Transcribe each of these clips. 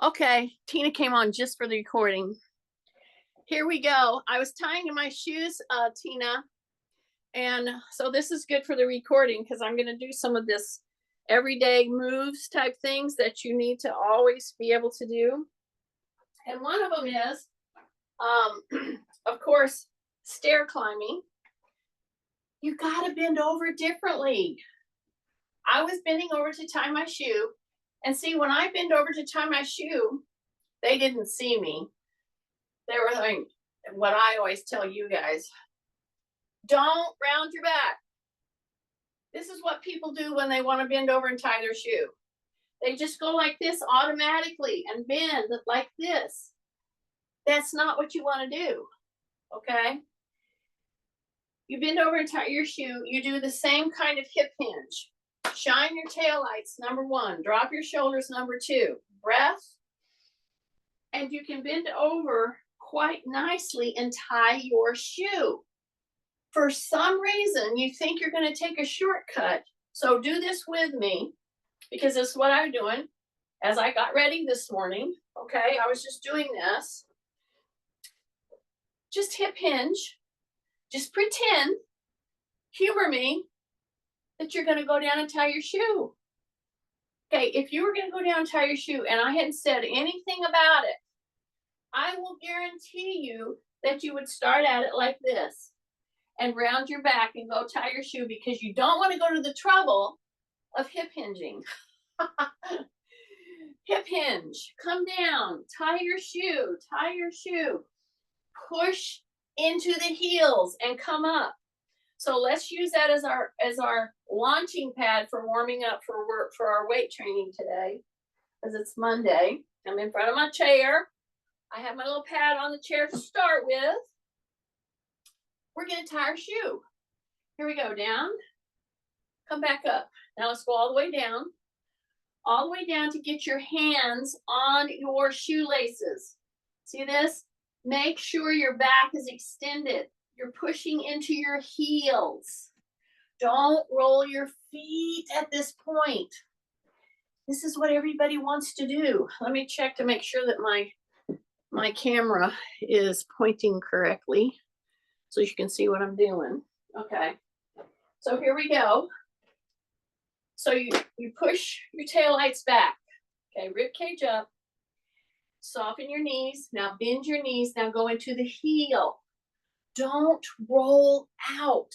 Okay, Tina came on just for the recording. Here we go. I was tying my shoes, Tina, and so this is good for the recording because I'm going to do some of this everyday moves type things that you need to always be able to do. And one of them is, of course, stair climbing. You got to bend over differently. I was bending over to tie my shoe, and see, when I bend over to tie my shoe, they didn't see me. They were like, what I always tell you guys, don't round your back. This is what people do when they want to bend over and tie their shoe. They just go like this automatically and bend like this. That's not what you want to do. Okay? You bend over and tie your shoe. You do the same kind of hip hinge. Shine your tail lights, number one. Drop your shoulders, number two. Breath. And you can bend over quite nicely and tie your shoe. For some reason, you think you're going to take a shortcut. So do this with me, because this is what I'm doing as I got ready this morning. Okay, I was just doing this. Just hip hinge. Just pretend, humor me, that you're going to go down and tie your shoe. Okay, if you were going to go down and tie your shoe and I hadn't said anything about it, I will guarantee you that you would start at it like this and round your back and go tie your shoe, because you don't want to go to the trouble of hip hinging. Hip hinge, come down, tie your shoe, push into the heels and come up. So let's use that as our launching pad for warming up for work for our weight training today, because it's Monday. I'm in front of my chair. I have my little pad on the chair to start with. We're going to tie our shoe. Here we go, down, come back up. Now let's go all the way down to get your hands on your shoelaces. See this? Make sure your back is extended. You're pushing into your heels. Don't roll your feet at this point. This is what everybody wants to do. Let me check to make sure that my camera is pointing correctly so you can see what I'm doing. Okay, so here we go. So you push your tail lights back. Okay, rib cage up. Soften your knees. Now bend your knees. Now go into the heel. Don't roll out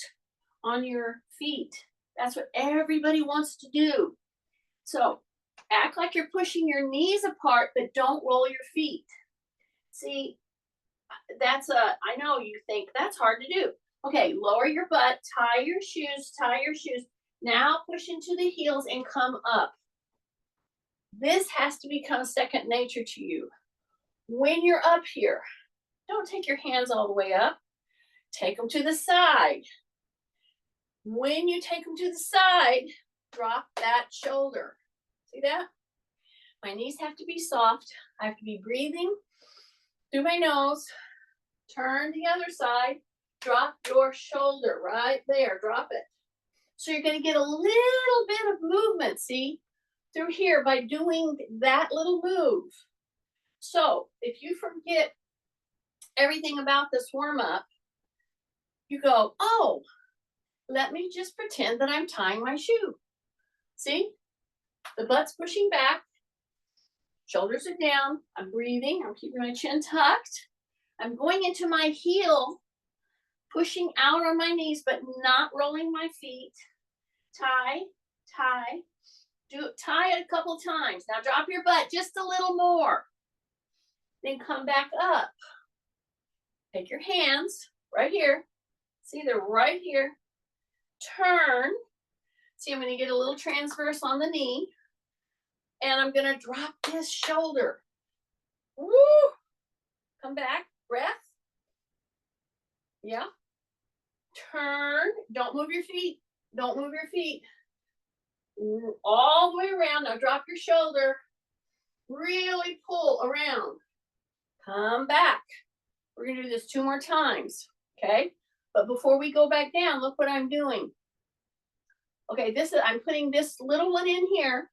on your feet. That's what everybody wants to do. So act like you're pushing your knees apart, but don't roll your feet. See, I know you think that's hard to do. Okay, lower your butt, tie your shoes. Now push into the heels and come up. This has to become second nature to you. When you're up here, don't take your hands all the way up. Take them to the side. When you take them to the side, drop that shoulder. See that? My knees have to be soft. I have to be breathing through my nose. Turn the other side. Drop your shoulder right there. Drop it. So you're going to get a little bit of movement, see, through here by doing that little move. So if you forget everything about this warm-up, you go, oh, let me just pretend that I'm tying my shoe. See? The butt's pushing back. Shoulders are down. I'm breathing. I'm keeping my chin tucked. I'm going into my heel, pushing out on my knees, but not rolling my feet. Tie. Tie it a couple times. Now drop your butt just a little more. Then come back up. Take your hands right here. See, they're right here. Turn. See, I'm going to get a little transverse on the knee. And I'm going to drop this shoulder. Woo! Come back. Breath. Yeah. Turn. Don't move your feet. Don't move your feet. All the way around. Now drop your shoulder. Really pull around. Come back. We're going to do this 2 more times. Okay? But before we go back down, look what I'm doing. Okay, I'm putting this little one in here.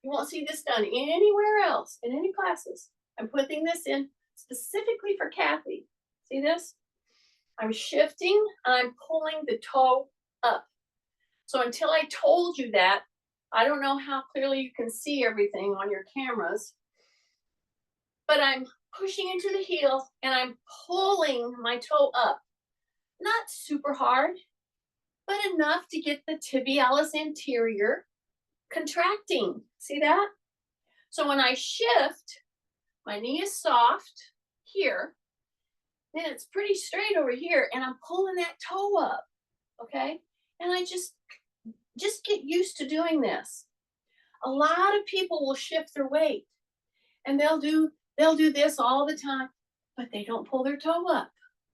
You won't see this done anywhere else in any classes. I'm putting this in specifically for Kathy. See this? I'm shifting, I'm pulling the toe up. So until I told you that, I don't know how clearly you can see everything on your cameras, but I'm pushing into the heel and I'm pulling my toe up. Not super hard, but enough to get the tibialis anterior contracting. See that? So when I shift, my knee is soft here, then it's pretty straight over here, and I'm pulling that toe up, okay? And I just get used to doing this. A lot of people will shift their weight, and they'll do this all the time, but they don't pull their toe up.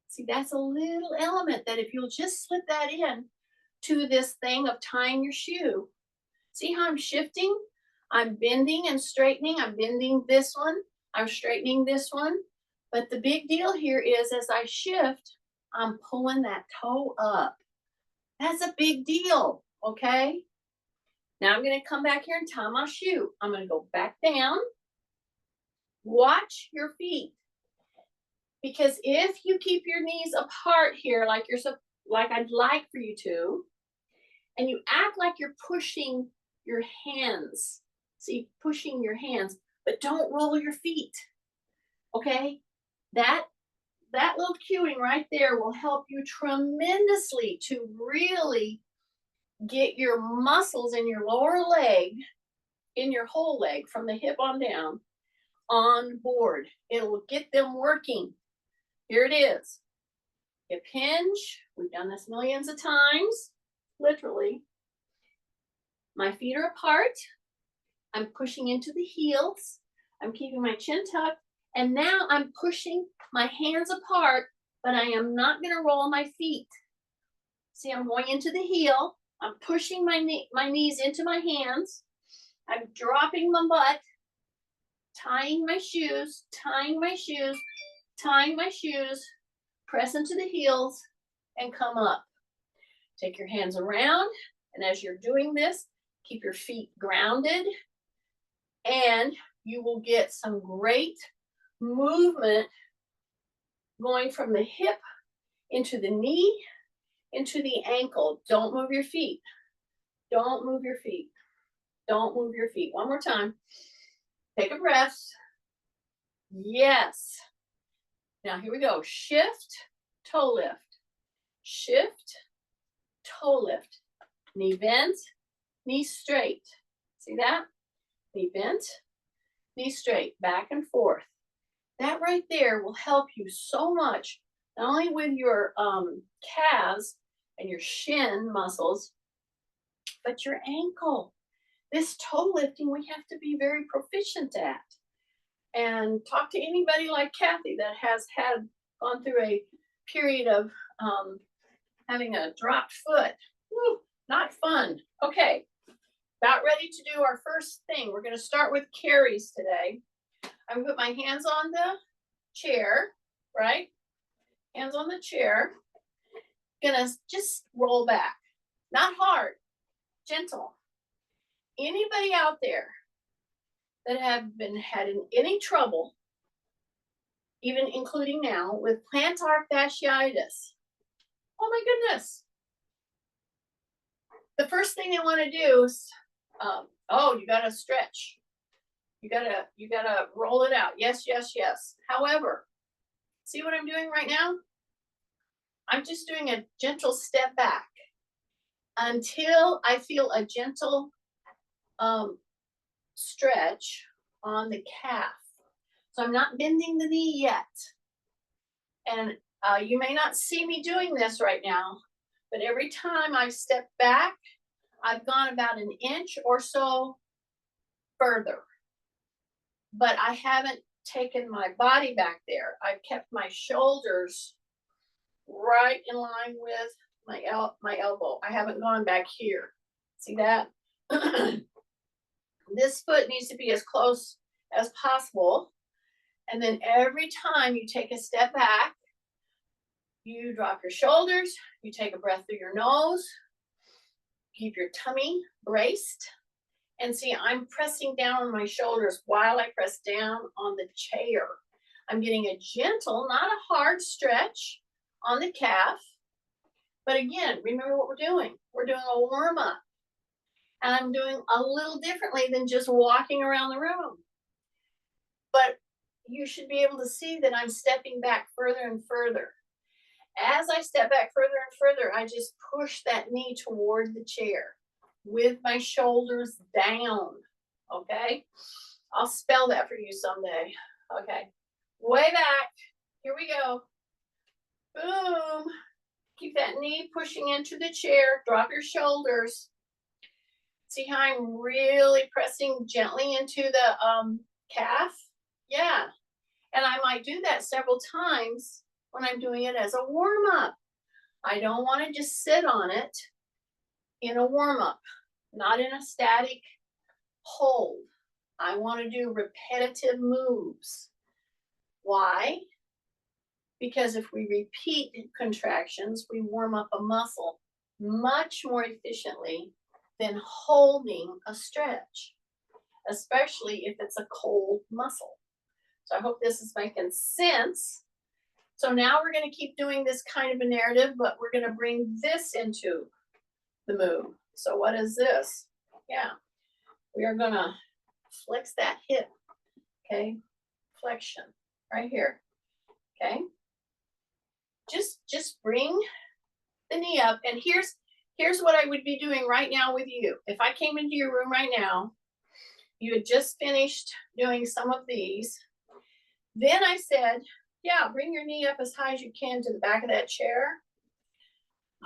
See, that's a little element that if you'll just slip that in to this thing of tying your shoe. See how I'm shifting? I'm bending and straightening. I'm bending this one. I'm straightening this one. But the big deal here is as I shift, I'm pulling that toe up. That's a big deal, okay? Now I'm going to come back here and tie my shoe. I'm going to go back down. Watch your feet. Because if you keep your knees apart here like I'd like for you to, and you act like you're pushing your hands. See, pushing your hands, but don't roll your feet. Okay? That little cueing right there will help you tremendously to really get your muscles in your lower leg, in your whole leg from the hip on down, on board. It'll get them working. Here it is. Hip hinge. We've done this millions of times, literally. My feet are apart. I'm pushing into the heels. I'm keeping my chin tucked. And now I'm pushing my hands apart, but I am not going to roll my feet. See, I'm going into the heel. I'm pushing my knees into my hands. I'm dropping my butt, tying my shoes, tying my shoes, tying my shoes, press into the heels, and come up. Take your hands around, and as you're doing this, keep your feet grounded, and you will get some great movement going from the hip into the knee, into the ankle. Don't move your feet. Don't move your feet. Don't move your feet. One more time. Take a breath. Yes. Now here we go. Shift, toe lift. Shift, toe lift. Knee bent, knee straight. See that? Knee bent, knee straight, back and forth. That right there will help you so much, not only with your calves and your shin muscles, but your ankle. This toe lifting we have to be very proficient at. And talk to anybody like Kathy that has gone through a period of having a dropped foot. Woo, not fun. Okay, about ready to do our first thing. We're going to start with carries today. I'm going to put my hands on the chair, right? Hands on the chair. Gonna just roll back. Not hard, gentle. Anybody out there that have been having any trouble, even including now, with plantar fasciitis? Oh my goodness. The first thing they want to do is, you gotta stretch. You gotta roll it out. Yes, yes, yes. However, see what I'm doing right now? I'm just doing a gentle step back until I feel a gentle stretch on the calf. So I'm not bending the knee yet. And you may not see me doing this right now, but every time I've stepped back, I've gone about an inch or so further. But I haven't taken my body back there. I've kept my shoulders right in line with my elbow. I haven't gone back here. See that? This foot needs to be as close as possible. And then every time you take a step back, you drop your shoulders, you take a breath through your nose, keep your tummy braced, And see, I'm pressing down on my shoulders while I press down on the chair. I'm getting a gentle, not a hard stretch on the calf. But again, remember what we're doing. We're doing a warm up. And I'm doing a little differently than just walking around the room. But you should be able to see that I'm stepping back further and further. As I step back further and further, I just push that knee toward the chair with my shoulders down. Okay? I'll spell that for you someday. Okay. Way back. Here we go. Boom. Keep that knee pushing into the chair. Drop your shoulders. See how I'm really pressing gently into the calf? Yeah. And I might do that several times when I'm doing it as a warm-up. I don't want to just sit on it in a warm-up, not in a static hold. I want to do repetitive moves. Why? Because if we repeat contractions, we warm up a muscle much more efficiently than holding a stretch, especially if it's a cold muscle. So I hope this is making sense. So now we're going to keep doing this kind of a narrative, but we're going to bring this into the move. So what is this? Yeah, we are going to flex that hip. Okay, flexion right here. Okay, just bring the knee up, and here's what I would be doing right now with you. If I came into your room right now, you had just finished doing some of these. Then I said, yeah, bring your knee up as high as you can to the back of that chair.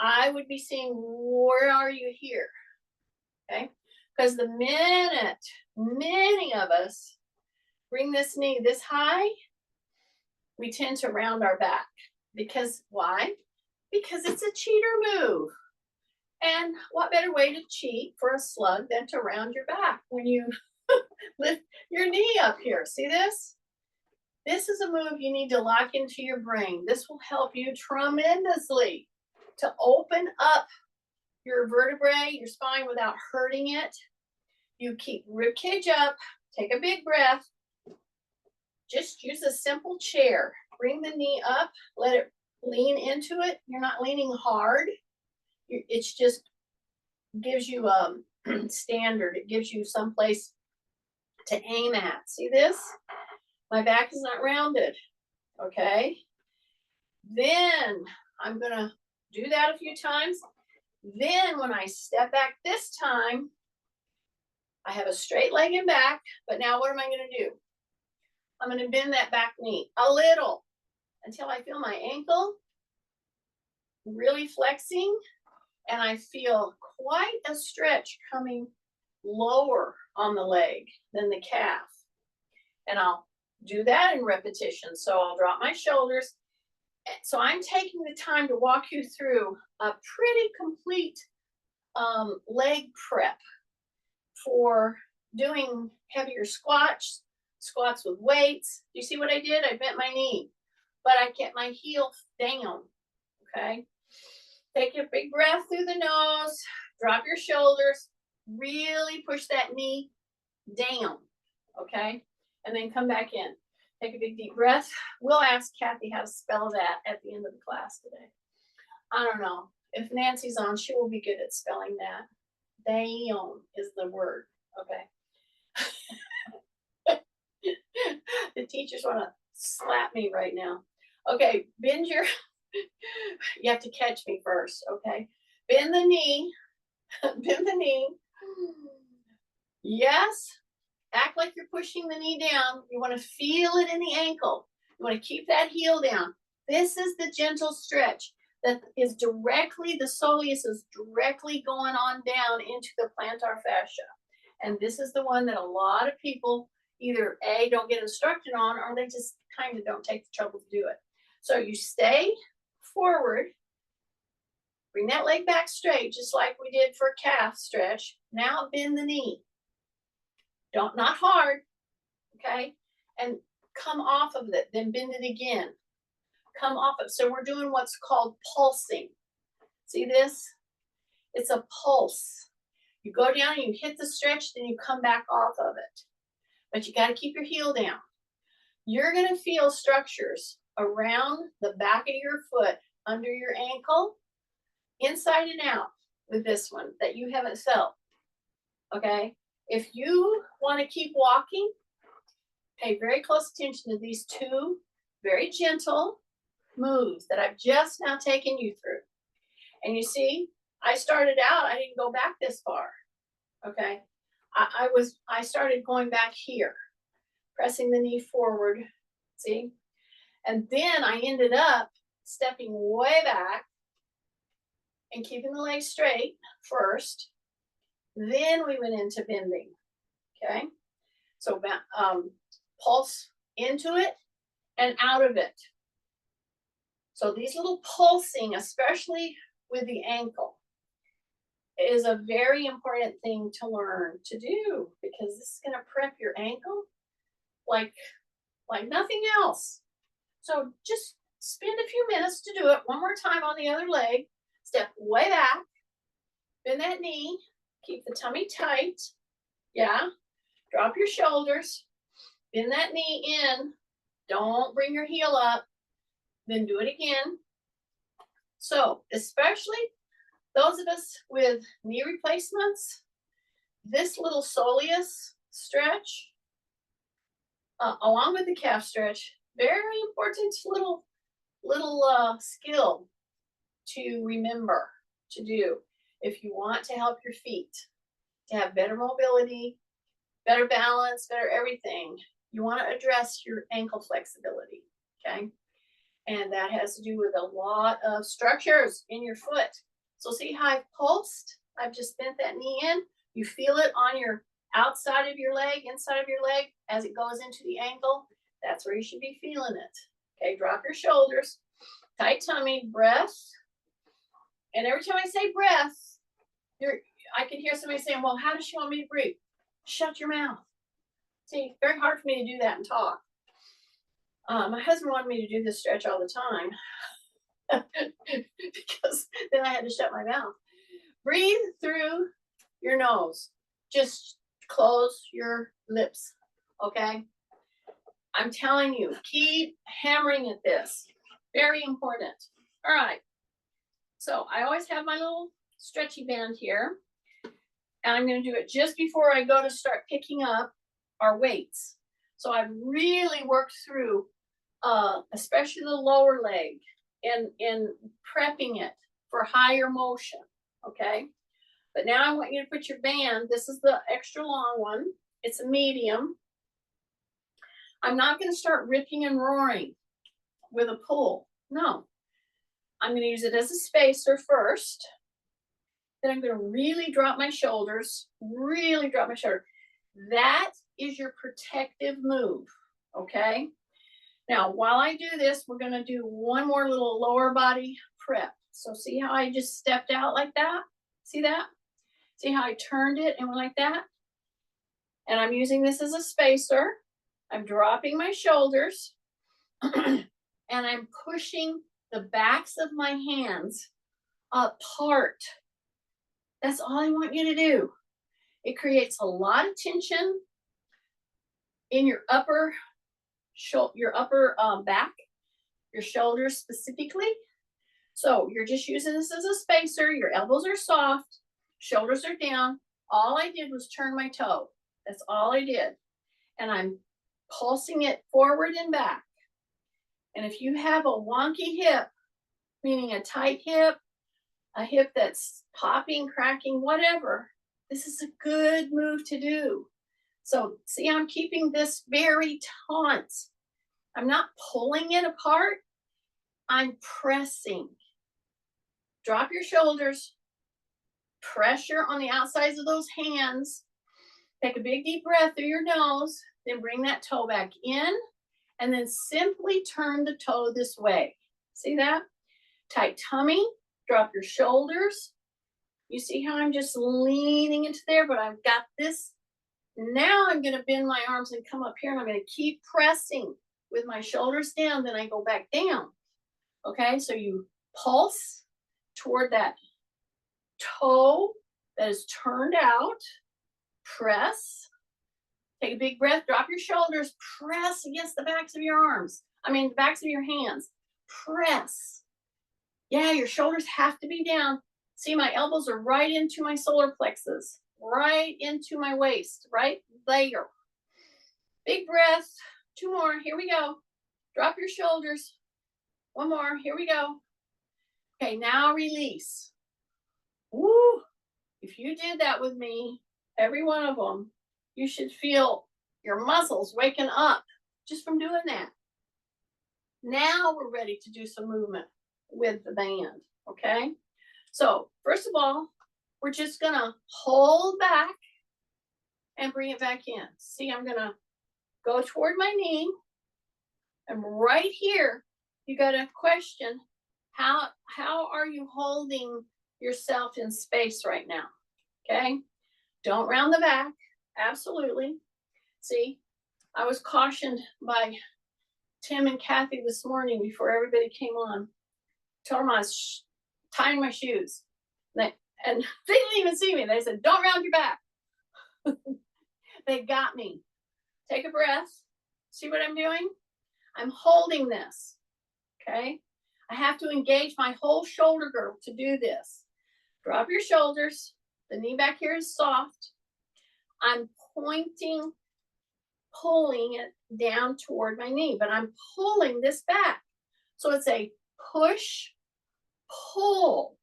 I would be saying, where are you here? Okay, because the minute many of us bring this knee this high, we tend to round our back. Because why? Because it's a cheater move. And what better way to cheat for a slug than to round your back when you lift your knee up here? See this? This is a move you need to lock into your brain. This will help you tremendously to open up your vertebrae, your spine without hurting it. You keep rib cage up, take a big breath. Just use a simple chair. Bring the knee up, let it lean into it. You're not leaning hard. It's just gives you a standard. It gives you some place to aim at. See this? My back is not rounded. Okay. Then I'm going to do that a few times. Then when I step back this time, I have a straight leg and back, but now what am I going to do? I'm going to bend that back knee a little until I feel my ankle really flexing and I feel quite a stretch coming lower on the leg than the calf. And I'll do that in repetition. So I'll drop my shoulders. So I'm taking the time to walk you through a pretty complete leg prep for doing heavier squats with weights. You see what I did? I bent my knee, but I kept my heel down. Okay. Take a big breath through the nose, drop your shoulders, really push that knee down. Okay. And then come back in. Take a big deep breath. We'll ask Kathy how to spell that at the end of the class today. I don't know. If Nancy's on, she will be good at spelling that. Down is the word. Okay. The teachers want to slap me right now. Okay, bend your, you have to catch me first, okay? Bend the knee, bend the knee. Yes, act like you're pushing the knee down. You want to feel it in the ankle. You want to keep that heel down. This is the gentle stretch that is directly, the soleus is directly going on down into the plantar fascia. And this is the one that a lot of people either A, don't get instructed on, or they just kind of don't take the trouble to do it. So you stay forward, bring that leg back straight, just like we did for calf stretch. Now bend the knee. Not hard, okay? And come off of it, then bend it again. Come off of it. So we're doing what's called pulsing. See this? It's a pulse. You go down and you hit the stretch, then you come back off of it. But you got to keep your heel down. You're going to feel structures around the back of your foot, under your ankle, inside and out with this one that you haven't felt. Okay? If you want to keep walking, pay very close attention to these two very gentle moves that I've just now taken you through. And you see, I started out, I didn't go back this far. Okay? I started going back here, pressing the knee forward. See? And then I ended up stepping way back and keeping the legs straight first. Then we went into bending. Okay? So pulse into it and out of it. So these little pulsing, especially with the ankle, is a very important thing to learn to do, because this is going to prep your ankle like nothing else. So just spend a few minutes to do it one more time on the other leg. Step way back, bend that knee, keep the tummy tight. Yeah, drop your shoulders, bend that knee in. Don't bring your heel up. Then do it again. So especially those of us with knee replacements, this little soleus stretch, along with the calf stretch, very important little skill to remember to do if you want to help your feet to have better mobility, better balance, better everything. You want to address your ankle flexibility, okay? And that has to do with a lot of structures in your foot. So see how I've pulsed? I've just bent that knee in. You feel it on your outside of your leg, inside of your leg, as it goes into the ankle. That's where you should be feeling it. Okay, drop your shoulders, tight tummy, breath. And every time I say breath, I can hear somebody saying, well, how does she want me to breathe? Shut your mouth. See, very hard for me to do that and talk. My husband wanted me to do this stretch all the time because then I had to shut my mouth. Breathe through your nose. Just close your lips, okay? I'm telling you, keep hammering at this. Very important. All right. So I always have my little stretchy band here. And I'm going to do it just before I go to start picking up our weights. So I've really worked through especially the lower leg and prepping it for higher motion, okay? But now I want you to put your band, this is the extra long one, it's a medium. I'm not going to start ripping and roaring with a pull, no. I'm going to use it as a spacer first. Then I'm going to really drop my shoulders, really drop my shoulder. That is your protective move, okay? Now, while I do this, we're going to do one more little lower body prep. So see how I just stepped out like that? See that? See how I turned it and went like that? And I'm using this as a spacer. I'm dropping my shoulders and I'm pushing the backs of my hands apart. That's all I want you to do. It creates a lot of tension in your upper back, your shoulders specifically. So you're just using this as a spacer. Your elbows are soft, shoulders are down. All I did was turn my toe. That's all I did. And I'm pulsing it forward and back. And if you have a wonky hip, meaning a tight hip, a hip that's popping, cracking, whatever, this is a good move to do. So see, I'm keeping this very taut. I'm not pulling it apart. I'm pressing. Drop your shoulders. Pressure on the outsides of those hands. Take a big deep breath through your nose. Then bring that toe back in. And then simply turn the toe this way. See that? Tight tummy. Drop your shoulders. You see how I'm just leaning into there, but I've got this. Now I'm going to bend my arms and come up here, and I'm going to keep pressing with my shoulders down. Then I go back down. Okay, so you pulse toward that toe that is turned out. Press. Take a big breath, drop your shoulders, press against the backs of your arms. The backs of your hands. Press. Yeah, your shoulders have to be down. See, my elbows are right into my solar plexus, right into my waist, right there. Big breath. 2 more. Here we go. Drop your shoulders. 1 more. Here we go. Okay, now release. Woo! If you did that with me, every one of them, you should feel your muscles waking up just from doing that. Now we're ready to do some movement with the band, okay? So first of all, we're just gonna hold back and bring it back in. See, I'm gonna go toward my knee. And right here, you gotta question, how are you holding yourself in space right now, okay? Don't round the back, absolutely. See, I was cautioned by Tim and Kathy this morning before everybody came on. Told them I was tying my shoes. And they didn't even see me. They said, don't round your back. They got me. Take a breath. See what I'm doing? I'm holding this, okay? I have to engage my whole shoulder girdle to do this. Drop your shoulders. The knee back here is soft. I'm pointing, pulling it down toward my knee, but I'm pulling this back. So it's a push, pull.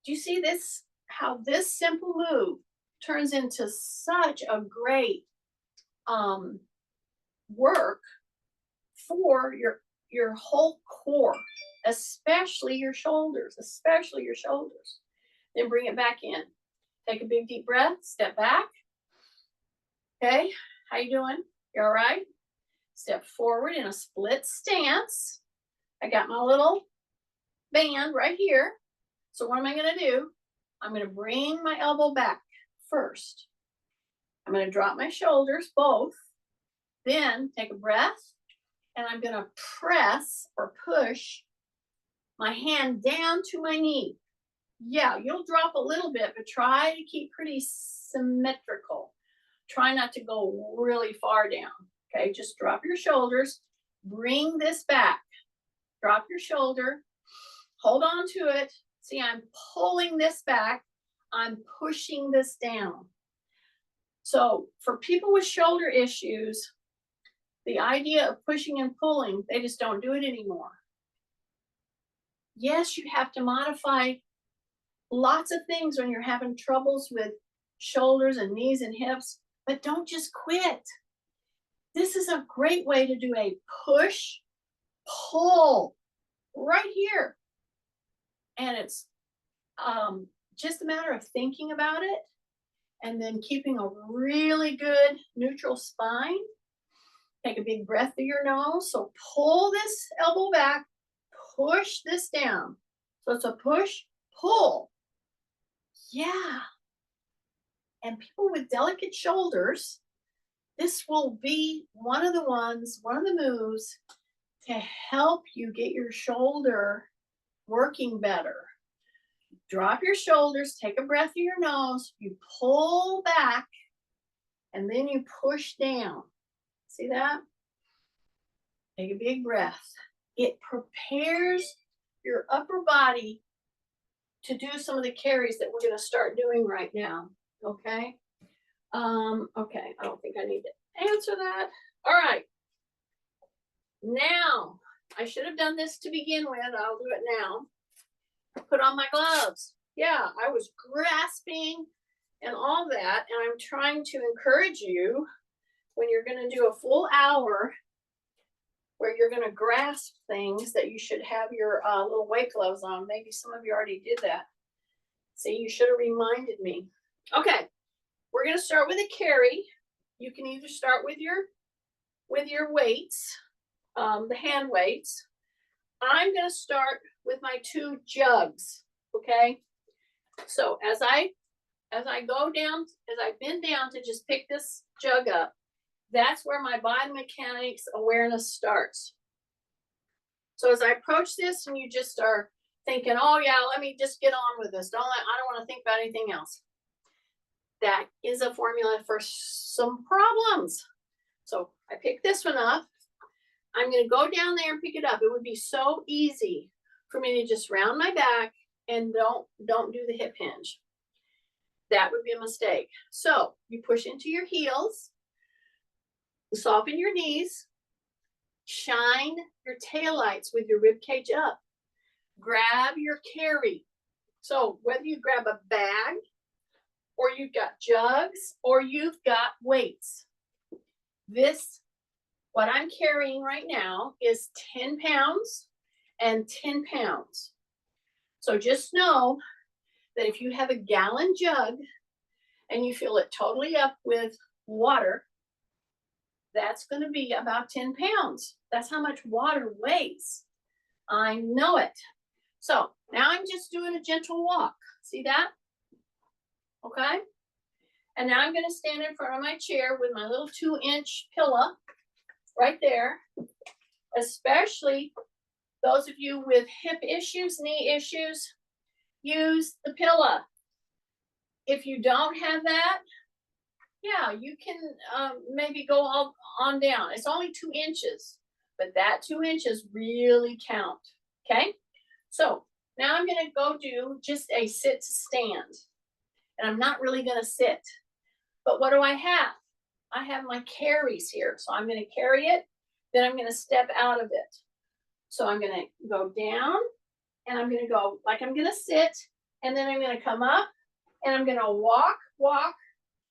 Do you see this? How this simple move turns into such a great work for your whole core, especially your shoulders, Then bring it back in. Take a big deep breath, step back. Okay, how you doing? You all right? Step forward in a split stance. I got my little band right here. So what am I gonna do? I'm gonna bring my elbow back first. I'm gonna drop my shoulders, both. Then take a breath, and I'm gonna press or push my hand down to my knee. Yeah, you'll drop a little bit, but try to keep pretty symmetrical. Try not to go really far down, okay? Just drop your shoulders, bring this back. Drop your shoulder, hold on to it. See, I'm pulling this back, I'm pushing this down. So for people with shoulder issues, the idea of pushing and pulling, they just don't do it anymore. Yes, you have to modify lots of things when you're having troubles with shoulders and knees and hips, but don't just quit. This is a great way to do a push, pull right here. And it's just a matter of thinking about it and then keeping a really good neutral spine. Take a big breath through your nose. So pull this elbow back, push this down. So it's a push, pull. Yeah. And people with delicate shoulders, this will be one of the moves to help you get your shoulder working better. Drop your shoulders, take a breath through your nose, you pull back, and then you push down. See that? Take a big breath. It prepares your upper body to do some of the carries that we're going to start doing right now. Okay? Okay, I don't think I need to answer that. All right. Now, I should have done this to begin with. I'll do it now. Put on my gloves. Yeah, I was grasping and all that, and I'm trying to encourage you when you're going to do a full hour where you're going to grasp things that you should have your little weight gloves on. Maybe some of you already did that. See, you should have reminded me. Okay, we're going to start with a carry. You can either start with your weights, the hand weights. I'm going to start with my 2 jugs, okay? So as I go down, as I bend down to just pick this jug up, that's where my biomechanics awareness starts. So as I approach this, and you just are thinking, oh yeah, let me just get on with this. I don't want to think about anything else. That is a formula for some problems. So I pick this one up. I'm going to go down there and pick it up. It would be so easy for me to just round my back and don't do the hip hinge. That would be a mistake. So you push into your heels, soften your knees, shine your taillights with your rib cage up. Grab your carry. So whether you grab a bag or you've got jugs or you've got weights, what I'm carrying right now is 10 pounds and 10 pounds. So just know that if you have a gallon jug and you fill it totally up with water, that's going to be about 10 pounds. That's how much water weighs. I know it. So now I'm just doing a gentle walk. See that? Okay. And now I'm going to stand in front of my chair with my little 2-inch pillow right there. Especially those of you with hip issues, knee issues, use the pillow. If you don't have that, yeah, you can maybe go on down. It's only 2 inches, but that 2 inches really count. Okay. So now I'm going to go do just a sit to stand. And I'm not really going to sit. But what do I have? I have my carries here. So I'm going to carry it. Then I'm going to step out of it. So I'm going to go down. And I'm going to go like I'm going to sit. And then I'm going to come up. And I'm going to walk, walk.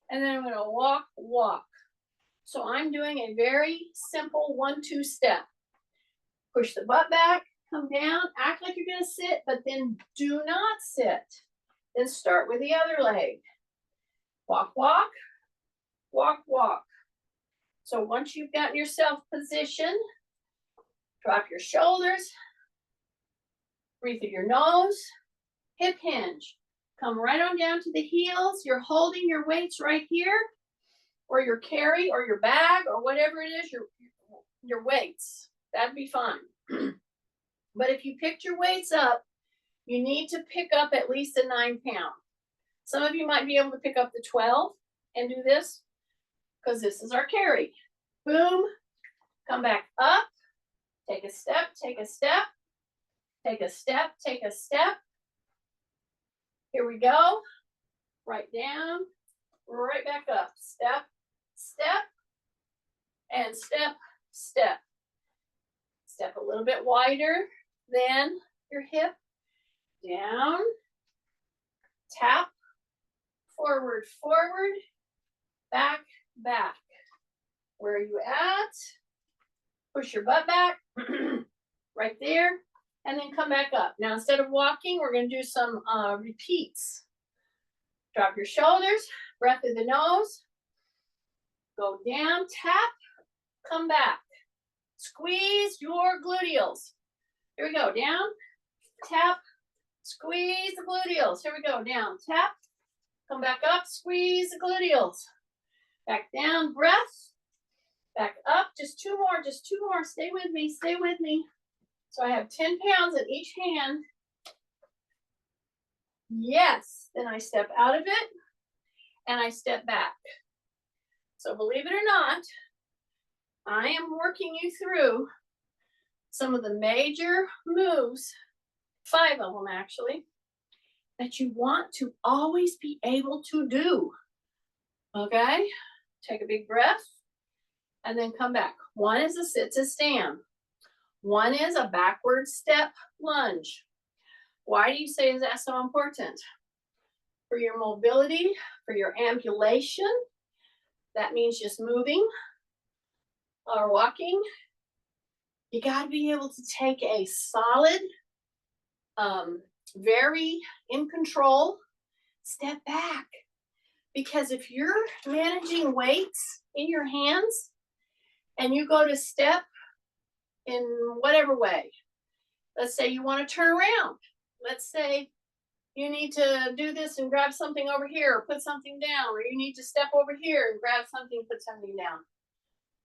And then I'm going to walk, walk. So I'm doing a very simple 1-2 step. Push the butt back. Come down, act like you're going to sit, but then do not sit. Then start with the other leg. Walk, walk, walk, walk. So once you've gotten yourself positioned, drop your shoulders, breathe through your nose, hip hinge. Come right on down to the heels. You're holding your weights right here, or your carry, or your bag, or whatever it is, your weights. That'd be fine. But if you picked your weights up, you need to pick up at least a 9 pound. Some of you might be able to pick up the 12 and do this because this is our carry. Boom, come back up, take a step, take a step, take a step, take a step. Here we go. Right down, right back up. Step, step, and step, step. Step a little bit wider than your hip. Down, tap, forward, forward, back, back. Where are you at? Push your butt back, right there, and then come back up. Now, instead of walking, we're going to do some repeats. Drop your shoulders, breath through the nose, go down, tap, come back. Squeeze your gluteals. Here we go, down, tap, squeeze the gluteals. Here we go, down, tap, come back up, squeeze the gluteals. Back down, breath, back up, just two more, stay with me, stay with me. So I have 10 pounds in each hand. Yes, then I step out of it and I step back. So believe it or not, I am working you through some of the major moves, 5 of them actually, that you want to always be able to do. Okay, take a big breath and then come back. One is a sit to stand. One is a backward step lunge. Why do you say is that so important? For your mobility, for your ambulation, that means just moving or walking. You got to be able to take a solid, very in control step back. Because if you're managing weights in your hands and you go to step in whatever way, let's say you want to turn around. Let's say you need to do this and grab something over here or put something down, or you need to step over here and grab something, put something down.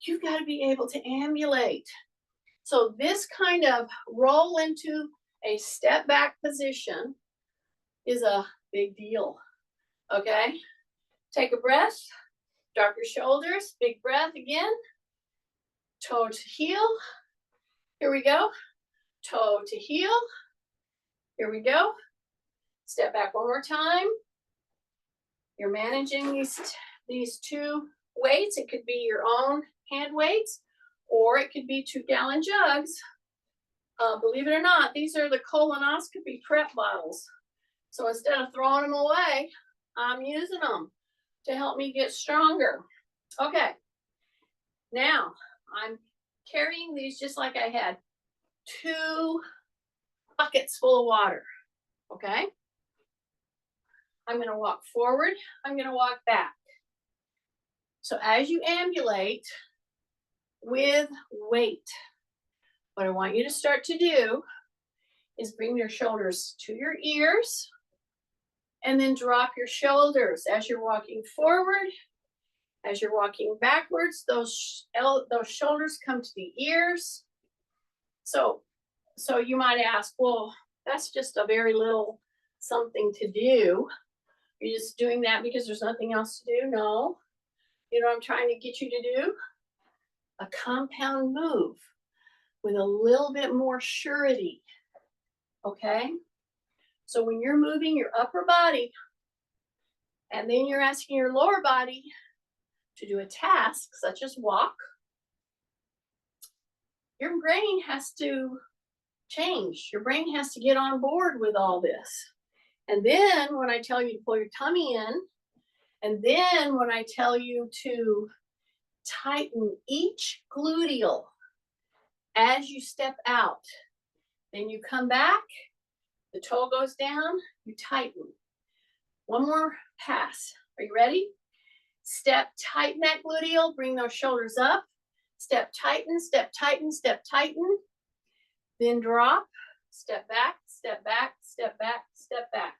You've got to be able to ambulate. So this kind of roll into A step back position is a big deal. Okay? Take a breath, drop your shoulders, big breath again. Toe to heel. Here we go. Toe to heel. Here we go. Step back one more time. You're managing these two weights. It could be your own hand weights, or it could be 2-gallon jugs. Believe it or not, these are the colonoscopy prep bottles. So instead of throwing them away, I'm using them to help me get stronger. Okay. Now, I'm carrying these just like I had 2 buckets full of water. Okay? I'm going to walk forward. I'm going to walk back. So as you ambulate with weight, what I want you to start to do is bring your shoulders to your ears and then drop your shoulders as you're walking forward. As you're walking backwards, those shoulders come to the ears. So you might ask, well, that's just a very little something to do. You're just doing that because there's nothing else to do? No. You know what I'm trying to get you to do? A compound move with a little bit more surety. Okay? So when you're moving your upper body and then you're asking your lower body to do a task such as walk, your brain has to change. Your brain has to get on board with all this. And then when I tell you to pull your tummy in, and then when I tell you to tighten each gluteal as you step out, then you come back, the toe goes down, you tighten. One more pass. Are you ready? Step, tighten that gluteal, bring those shoulders up. Step, tighten, step, tighten, step, tighten. Then drop, step back, step back, step back, step back.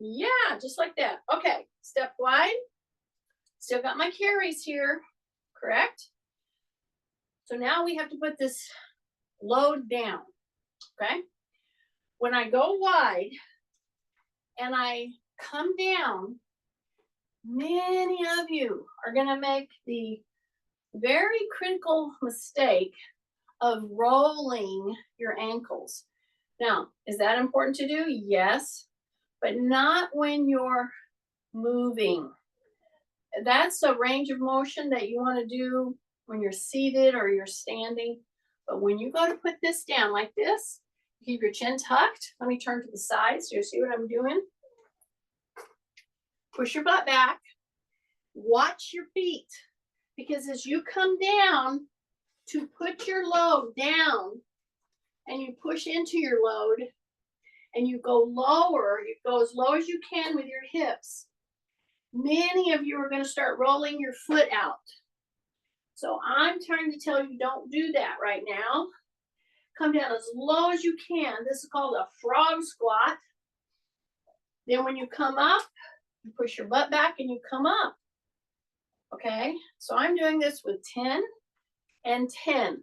Yeah, just like that. Okay, step wide. Still got my carries here, correct? So now we have to put this load down, okay? When I go wide and I come down, many of you are going to make the very critical mistake of rolling your ankles. Now, is that important to do? Yes, but not when you're moving. That's a range of motion that you want to do when you're seated or you're standing. But when you go to put this down like this, keep your chin tucked. Let me turn to the side so you see what I'm doing. Push your butt back. Watch your feet. Because as you come down to put your load down and you push into your load and you go lower, you go as low as you can with your hips. Many of you are going to start rolling your foot out. So I'm trying to tell you, don't do that right now. Come down as low as you can. This is called a frog squat. Then when you come up, you push your butt back and you come up. Okay, so I'm doing this with 10 and 10.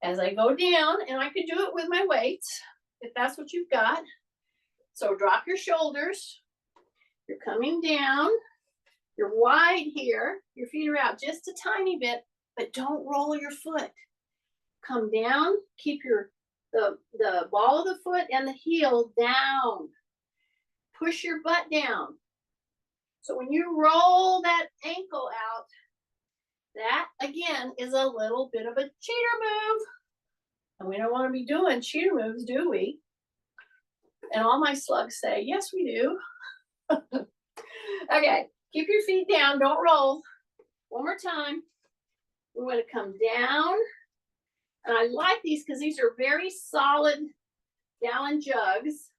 As I go down, and I can do it with my weights, if that's what you've got. So drop your shoulders. You're coming down. You're wide here. Your feet are out just a tiny bit, but don't roll your foot. Come down. Keep the ball of the foot and the heel down. Push your butt down. So when you roll that ankle out, that again is a little bit of a cheater move. And we don't want to be doing cheater moves, do we? And all my slugs say, yes, we do. Okay, keep your feet down, don't roll. One more time. We're going to come down. And I like these because these are very solid gallon jugs.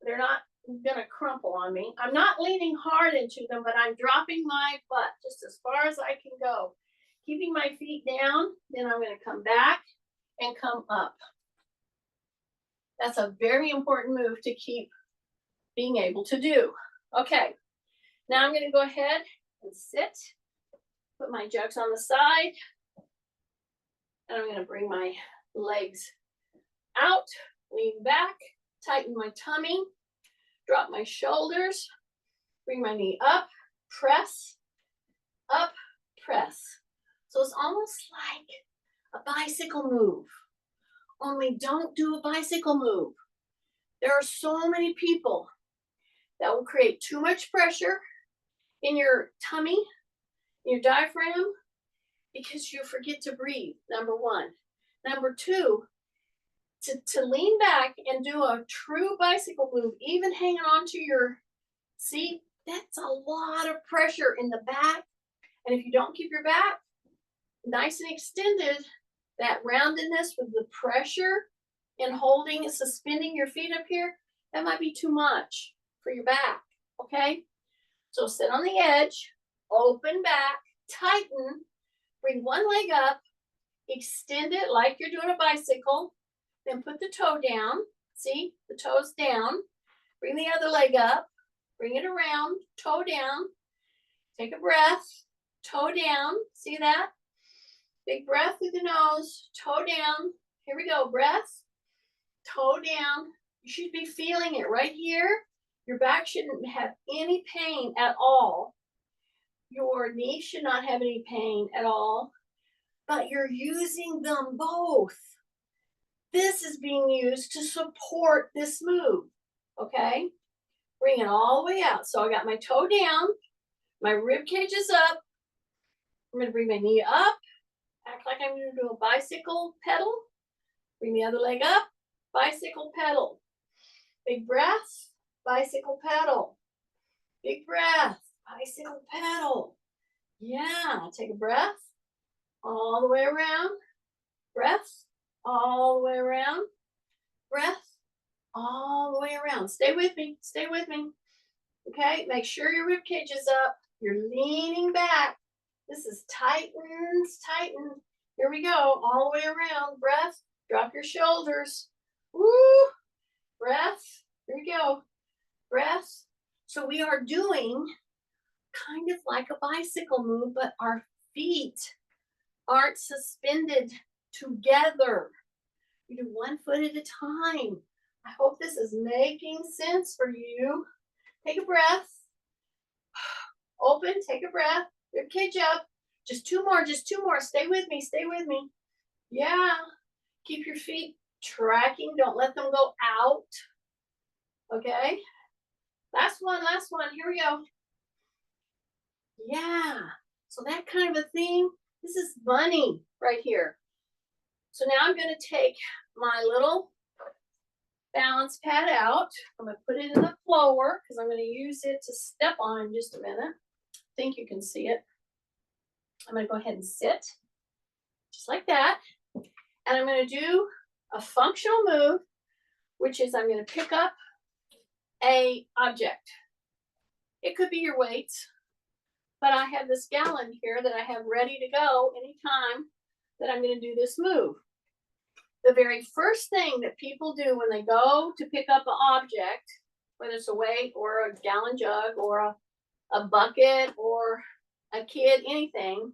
They're not going to crumple on me. I'm not leaning hard into them, but I'm dropping my butt just as far as I can go. Keeping my feet down, then I'm going to come back and come up. That's a very important move to keep being able to do. Okay, now I'm going to go ahead and sit. Put my jugs on the side. And I'm going to bring my legs out, lean back, tighten my tummy, drop my shoulders, bring my knee up, press, up, press. So it's almost like a bicycle move, only don't do a bicycle move. There are so many people that will create too much pressure in your tummy, in your diaphragm, because you forget to breathe, number one. Number two, to lean back and do a true bicycle move, even hanging onto your seat, that's a lot of pressure in the back. And if you don't keep your back nice and extended, that roundedness with the pressure and holding and suspending your feet up here, that might be too much for your back, okay? So sit on the edge, open back, tighten, bring one leg up, extend it like you're doing a bicycle, then put the toe down, see, the toe's down, bring the other leg up, bring it around, toe down, take a breath, toe down, see that? Big breath through the nose, toe down, here we go, breath, toe down, you should be feeling it right here. Your back shouldn't have any pain at all. Your knee should not have any pain at all, but you're using them both. This is being used to support this move, okay? Bring it all the way out. So I got my toe down, my rib cage is up. I'm gonna bring my knee up, act like I'm gonna do a bicycle pedal. Bring the other leg up, bicycle pedal. Big breath, bicycle pedal. Big breath, bicycle pedal. Yeah, take a breath all the way around. Breath all the way around. Breath all the way around. Stay with me, stay with me. Okay, make sure your rib cage is up. You're leaning back. This is tightens, tighten. Here we go, all the way around. Breath, drop your shoulders. Woo, breath, here we go. Breath. So we are doing kind of like a bicycle move, but our feet aren't suspended together. You do one foot at a time. I hope this is making sense for you. Take a breath. Open, take a breath. Rib cage up. Just two more, just two more. Stay with me, stay with me. Yeah. Keep your feet tracking. Don't let them go out. Okay. Last one, here we go. Yeah, so that kind of a thing, this is bunny right here. So now I'm gonna take my little balance pad out. I'm gonna put it in the floor because I'm gonna use it to step on in just a minute. I think you can see it. I'm gonna go ahead and sit, just like that. And I'm gonna do a functional move, which is I'm gonna pick up a object. It could be your weights, but I have this gallon here that I have ready to go anytime that I'm going to do this move. The very first thing that people do when they go to pick up an object, whether it's a weight or a gallon jug or a bucket or a kid, anything,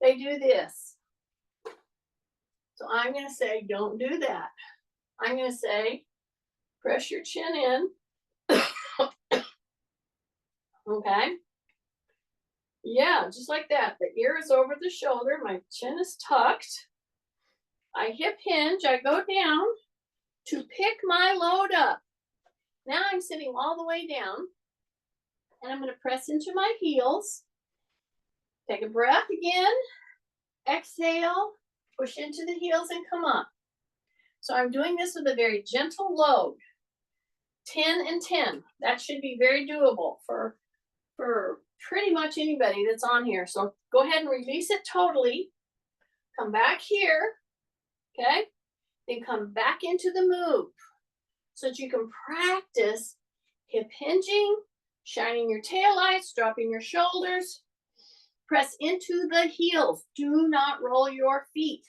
they do this. So I'm going to say, don't do that. I'm going to say, press your chin in. Okay. Yeah, just like that. The ear is over the shoulder. My chin is tucked. I hip hinge. I go down to pick my load up. Now I'm sitting all the way down. And I'm going to press into my heels. Take a breath again. Exhale. Push into the heels and come up. So I'm doing this with a very gentle load. 10 and 10. That should be very doable for pretty much anybody that's on here. So go ahead and release it totally. Come back here, okay? Then come back into the move so that you can practice hip hinging, shining your taillights, dropping your shoulders. Press into the heels. Do not roll your feet.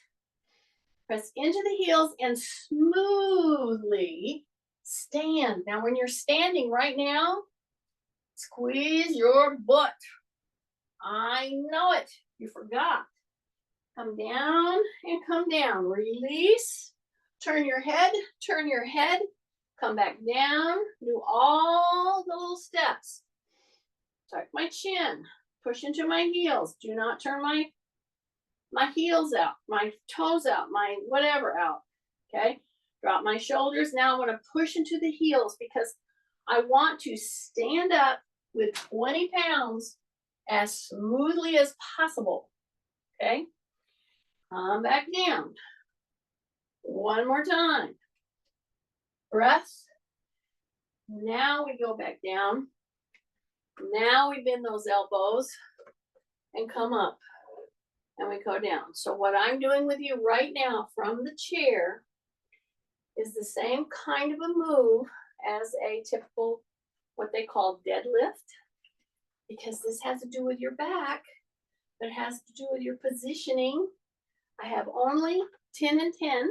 Press into the heels and smoothly stand. Now, when you're standing right now, squeeze your butt. I know it. You forgot. Come down and come down. Release. turn your head, come back down, do all the little steps. Tuck my chin, push into my heels. Do not turn my heels out, my toes out, my whatever out. Okay, drop my shoulders. Now I want to push into the heels because I want to stand up with 20 pounds as smoothly as possible. Okay, come back down. One more time. Breath. Now we go back down. Now we bend those elbows and come up. And we go down. So what I'm doing with you right now from the chair is the same kind of a move as a typical, what they call deadlift, because this has to do with your back, but it has to do with your positioning. I have only 10 and 10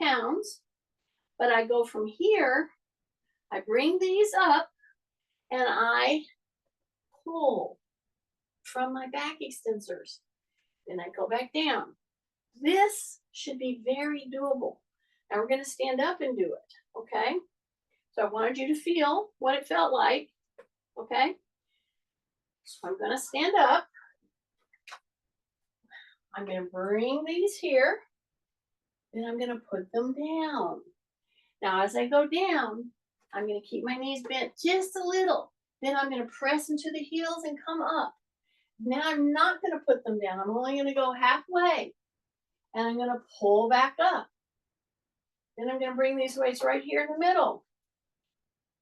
pounds, but I go from here, I bring these up, and I pull from my back extensors. Then I go back down. This should be very doable. Now we're going to stand up and do it, okay? So I wanted you to feel what it felt like, okay? So I'm going to stand up. I'm going to bring these here. Then I'm going to put them down. Now as I go down, I'm going to keep my knees bent just a little. Then I'm going to press into the heels and come up. Now I'm not going to put them down. I'm only going to go halfway. And I'm going to pull back up. Then I'm going to bring these weights right here in the middle.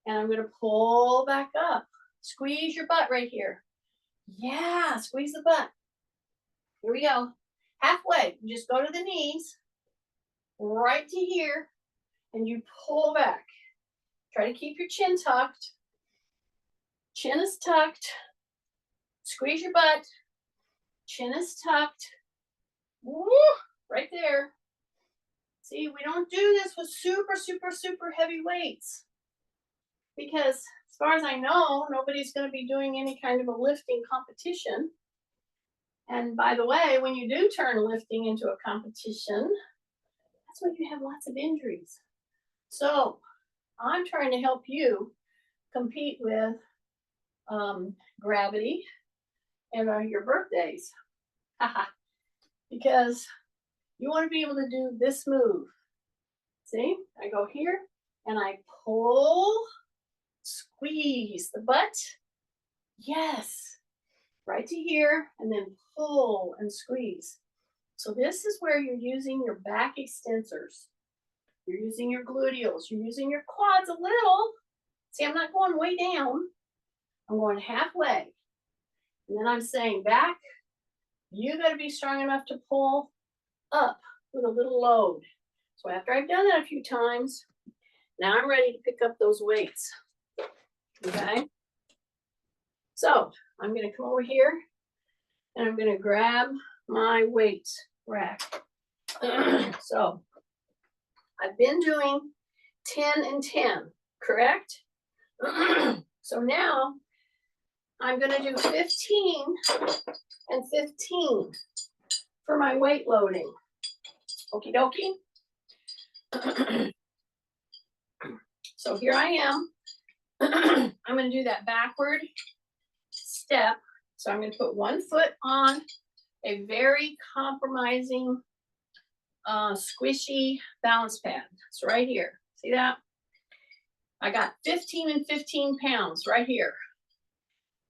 And I'm going to pull back up. Squeeze your butt right here. Yeah, squeeze the butt. Here we go. Halfway. You just go to the knees. Right to here. And you pull back. Try to keep your chin tucked. Chin is tucked. Squeeze your butt. Chin is tucked. Woo! Right there. See, we don't do this with super, super, super heavy weights. Because as far as I know, nobody's going to be doing any kind of a lifting competition. And by the way, when you do turn lifting into a competition, that's when you have lots of injuries. So I'm trying to help you compete with gravity and your birthdays. Because you want to be able to do this move. See, I go here and I pull, squeeze the butt. Yes, right to here, and then pull and squeeze. So this is where you're using your back extensors. You're using your gluteals. You're using your quads a little. See, I'm not going way down. I'm going halfway. And then I'm saying back, you got to be strong enough to pull up with a little load. So after I've done that a few times, now I'm ready to pick up those weights. Okay? So I'm going to come over here and I'm going to grab my weight rack. So I've been doing 10 and 10, correct? So now I'm going to do 15 and 15 for my weight loading. Okie dokie. So here I am. I'm going to do that backward step. So I'm going to put one foot on a very compromising, squishy balance pad. It's right here. See that? I got 15 and 15 pounds right here.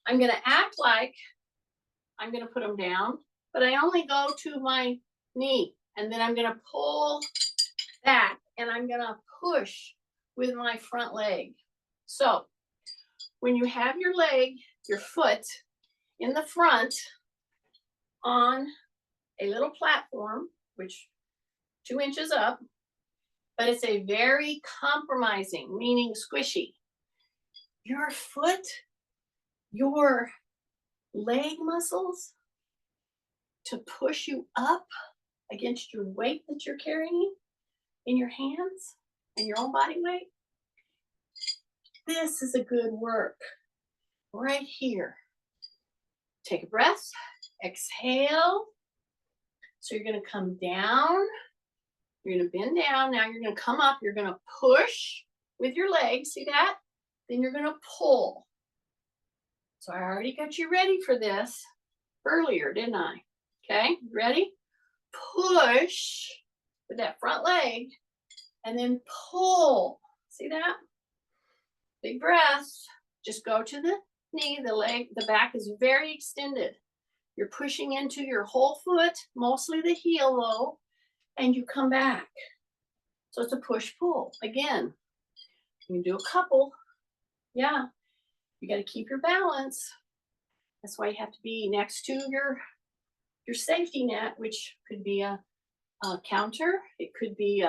I'm going to act like I'm going to put them down, but I only go to my knee. And then I'm going to pull back and I'm going to push with my front leg. So when you have your leg, your foot in the front on a little platform, which 2 inches up, but it's a very compromising, meaning squishy. Your foot, your leg muscles to push you up against your weight that you're carrying in your hands and your own body weight. This is a good work right here. Take a breath, exhale. So you're going to come down. You're gonna bend down. Now you're gonna come up. You're gonna push with your legs. See that? Then you're gonna pull. So I already got you ready for this earlier, didn't I? Okay, ready? Push with that front leg and then pull. See that? Big breath. Just go to the knee, the leg, the back is very extended. You're pushing into your whole foot, mostly the heel though, and you come back. So it's a push-pull. Again, you can do a couple. Yeah, you got to keep your balance. That's why you have to be next to your safety net, which could be a counter. It could be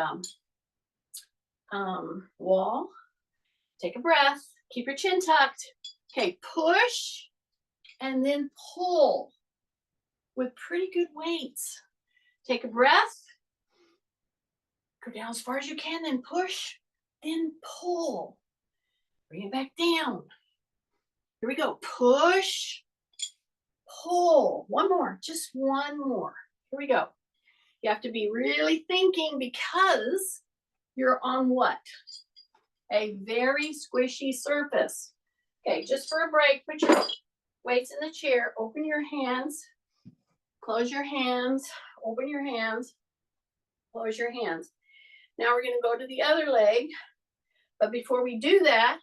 wall. Take a breath. Keep your chin tucked. Okay, push and then pull with pretty good weights. Take a breath. Go down as far as you can, then push, then pull. Bring it back down. Here we go. Push, pull. One more, just one more. Here we go. You have to be really thinking because you're on what? A very squishy surface. Okay, just for a break, put your weights in the chair, open your hands, close your hands, open your hands, close your hands. Now we're gonna go to the other leg, but before we do that,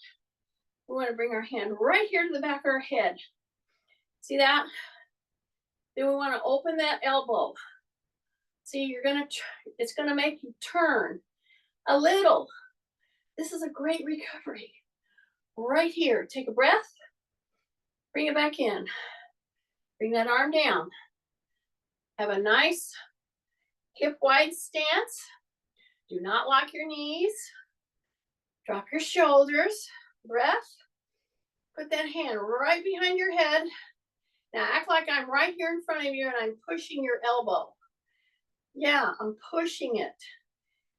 we wanna bring our hand right here to the back of our head. See that? Then we wanna open that elbow. See, it's gonna make you turn a little. This is a great recovery. Right here, take a breath, bring it back in. Bring that arm down. Have a nice hip wide stance. Do not lock your knees. Drop your shoulders. Breath. Put that hand right behind your head. Now act like I'm right here in front of you and I'm pushing your elbow. Yeah, I'm pushing it.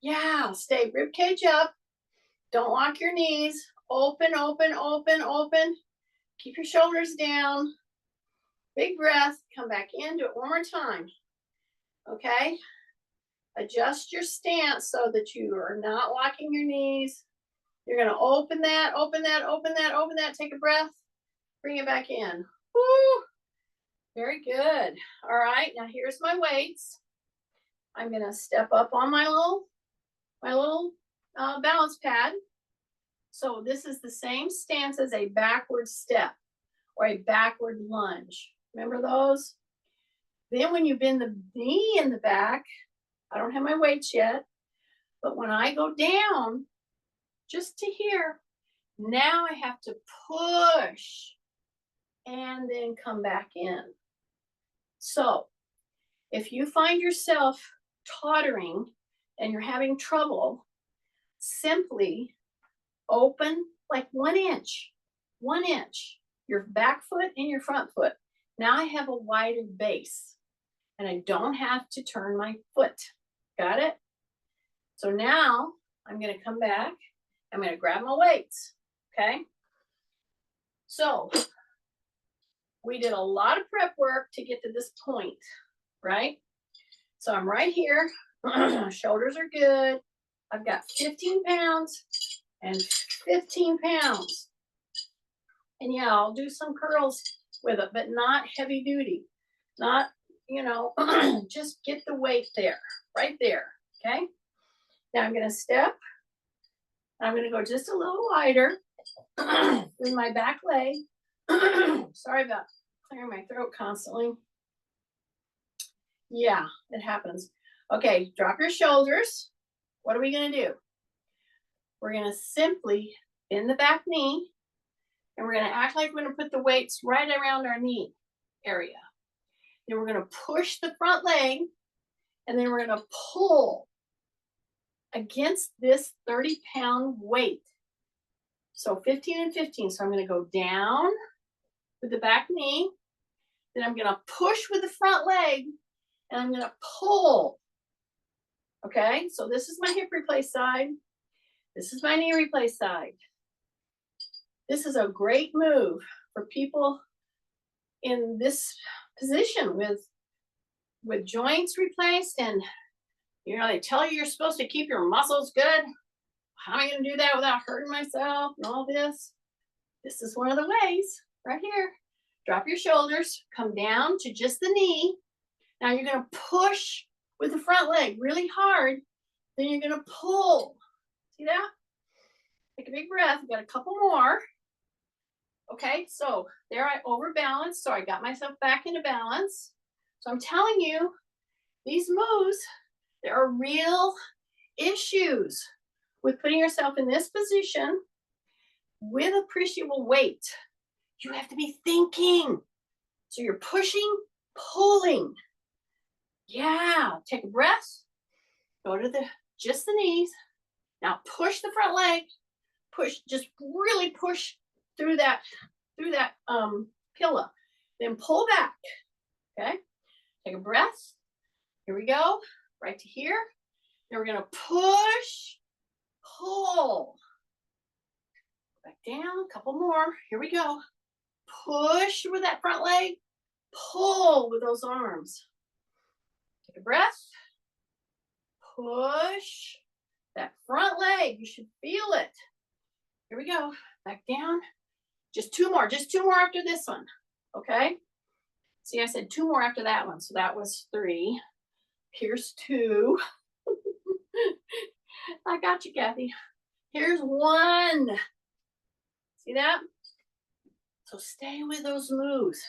Yeah, stay rib cage up. Don't lock your knees. Open, open, open, open. Keep your shoulders down. Big breath. Come back in. Do it one more time. Okay? Adjust your stance so that you are not locking your knees. You're going to open that, open that, open that, open that. Take a breath. Bring it back in. Woo! Very good. All right, now here's my weights. I'm going to step up on my little balance pad. So this is the same stance as a backward step or a backward lunge. Remember those? Then when you bend the knee in the back, I don't have my weights yet, but when I go down, just to here, now I have to push and then come back in. So if you find yourself tottering and you're having trouble, simply open like 1 inch, your back foot and your front foot. Now I have a wider base and I don't have to turn my foot. Got it? So now I'm going to come back. I'm going to grab my weights. Okay. So we did a lot of prep work to get to this point, right? So I'm right here. Shoulders are good. I've got 15 pounds and 15 pounds. And yeah, I'll do some curls with it, but not heavy duty. Not, just get the weight there, right there, okay? Now I'm gonna step. I'm gonna go just a little wider with my back leg. Sorry about clearing my throat constantly. Yeah, it happens. Okay, drop your shoulders. What are we gonna do? We're gonna simply bend the back knee and we're gonna act like we're gonna put the weights right around our knee area. Then we're gonna push the front leg and then we're gonna pull against this 30-pound weight. So 15 and 15. So I'm gonna go down with the back knee. Then I'm gonna push with the front leg and I'm gonna pull. Okay, so this is my hip replace side. This is my knee replace side. This is a great move for people in this position with joints replaced and You know, they tell you you're supposed to keep your muscles good. How am I going to do that without hurting myself and all this? This is one of the ways right here. Drop your shoulders, come down to just the knee. Now you're going to push with the front leg really hard. Then you're going to pull. See that? Take a big breath. We've got a couple more. Okay, so there I overbalanced. So I got myself back into balance. So I'm telling you, these moves, there are real issues with putting yourself in this position with appreciable weight. You have to be thinking. So you're pushing, pulling. Yeah, take a breath. Go to just the knees. Now push the front leg. Push, just really push through that pillow. Then pull back. Okay? Take a breath. Here we go. Right to here. Then we're going to push, pull. Back down, a couple more. Here we go. Push with that front leg. Pull with those arms. Take a breath. Push that front leg. You should feel it. Here we go. Back down. Just two more after this one. Okay? See, I said two more after that one. So that was 3. Here's 2. I got you, Kathy. Here's 1. See that? So stay with those moves.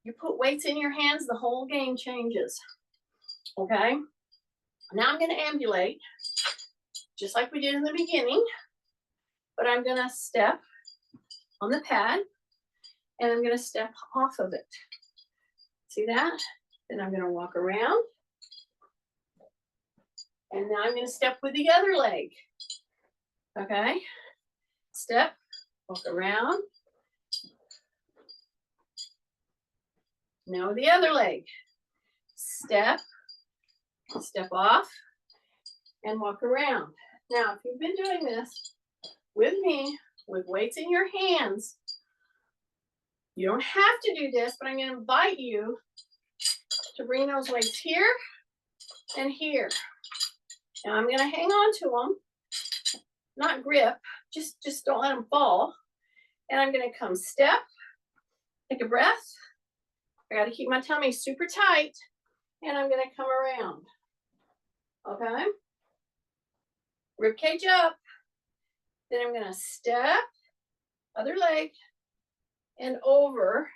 You put weights in your hands, the whole game changes. Okay? Now I'm going to ambulate, just like we did in the beginning. But I'm going to step on the pad, and I'm going to step off of it. See that? Then I'm going to walk around. And now I'm going to step with the other leg. Okay? Step, walk around. Now the other leg. Step, step off, and walk around. Now, if you've been doing this with me, with weights in your hands, you don't have to do this, but I'm going to invite you to bring those weights here and here. Now I'm going to hang on to them, not grip, just don't let them fall. And I'm going to come step, take a breath. I got to keep my tummy super tight, and I'm going to come around. Okay? Rib cage up. Then I'm going to step, other leg, and over,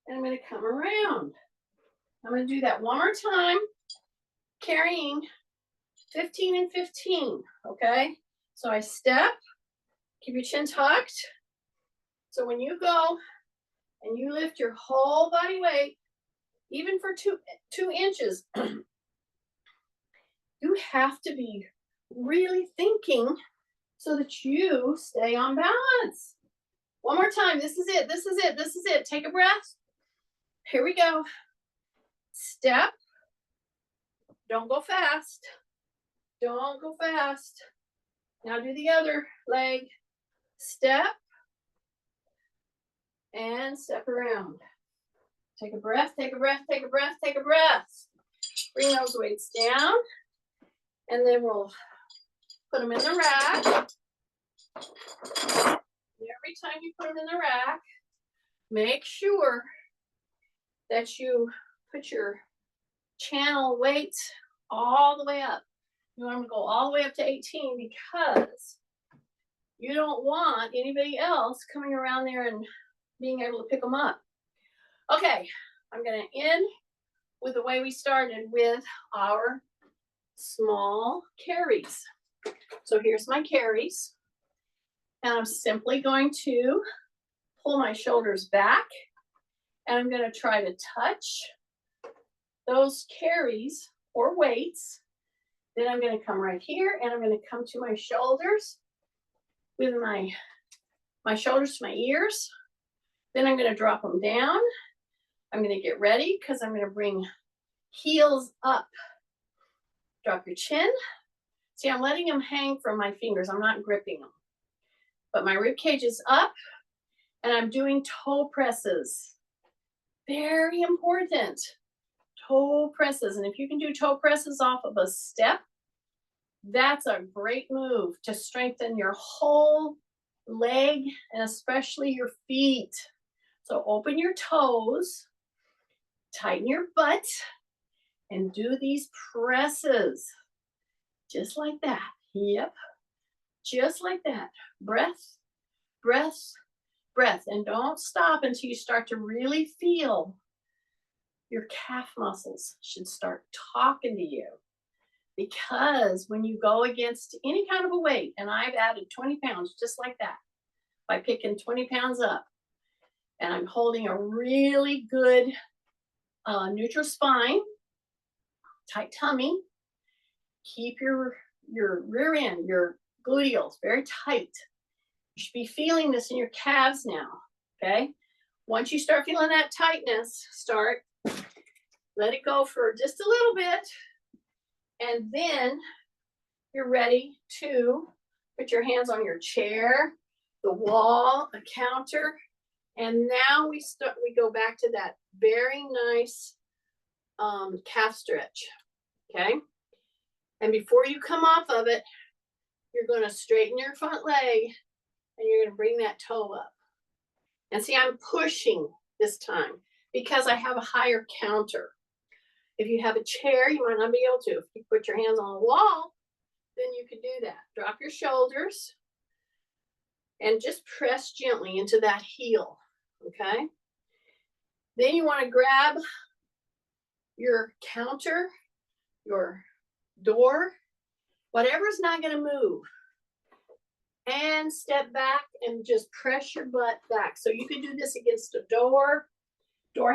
and I'm going to come around. I'm going to do that one more time, carrying 15 and 15, okay? So I step, keep your chin tucked. So when you go and you lift your whole body weight, even for two inches, you have to be really thinking so that you stay on balance. One more time. This is it. This is it. This is it. Take a breath. Here we go. Step. Don't go fast. Don't go fast. Now do the other leg. Step. And step around. Take a breath, take a breath, take a breath, take a breath. Bring those weights down. And then we'll put them in the rack. Every time you put them in the rack, make sure that you put your channel weight all the way up. You want to go all the way up to 18 because you don't want anybody else coming around there and being able to pick them up. Okay, I'm going to end with the way we started with our small carries. So here's my carries. And I'm simply going to pull my shoulders back, and I'm going to try to touch those carries or weights. Then I'm going to come right here, and I'm going to come to my shoulders with my shoulders to my ears. Then I'm going to drop them down. I'm going to get ready because I'm going to bring heels up. Drop your chin. See, I'm letting them hang from my fingers. I'm not gripping them. But my rib cage is up, and I'm doing toe presses. Very important. toe presses. And if you can do toe presses off of a step, that's a great move to strengthen your whole leg and especially your feet. So open your toes, tighten your butt, and do these presses. Just like that. Yep. Just like that. Breath, breath, breath. And don't stop until you start to really feel your calf muscles should start talking to you. Because when you go against any kind of a weight, and I've added 20 pounds just like that, by picking 20 pounds up, and I'm holding a really good neutral spine, tight tummy, keep your rear end, your gluteals very tight. You should be feeling this in your calves now, okay? Once you start feeling that tightness, let it go for just a little bit, and then you're ready to put your hands on your chair, the wall, a counter, and now we go back to that very nice calf stretch, okay? And before you come off of it, you're going to straighten your front leg, and you're going to bring that toe up. And see, I'm pushing this time because I have a higher counter. If you have a chair, you might not be able to. If you put your hands on the wall, then you can do that. Drop your shoulders and just press gently into that heel, okay? Then you want to grab your counter, your door, whatever's not going to move, and step back and just press your butt back. So you could do this against a door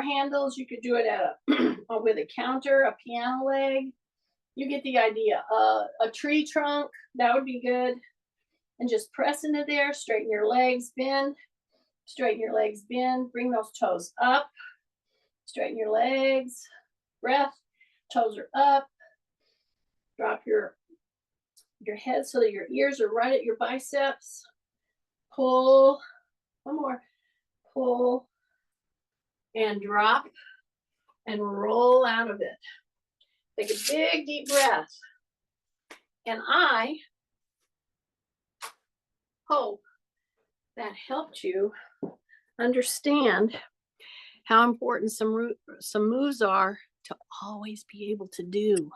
handles. You could do it at with a counter, a piano leg. You get the idea. A tree trunk, that would be good. And just press into there, straighten your legs, bend, straighten your legs, bend, bring those toes up, straighten your legs, breath, toes are up, drop your head so that your ears are right at your biceps, pull, one more, pull, and drop, and roll out of it. Take a big, deep breath. And I hope that helped you understand how important some moves are to always be able to do.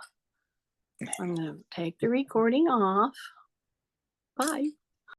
I'm going to take the recording off. Bye.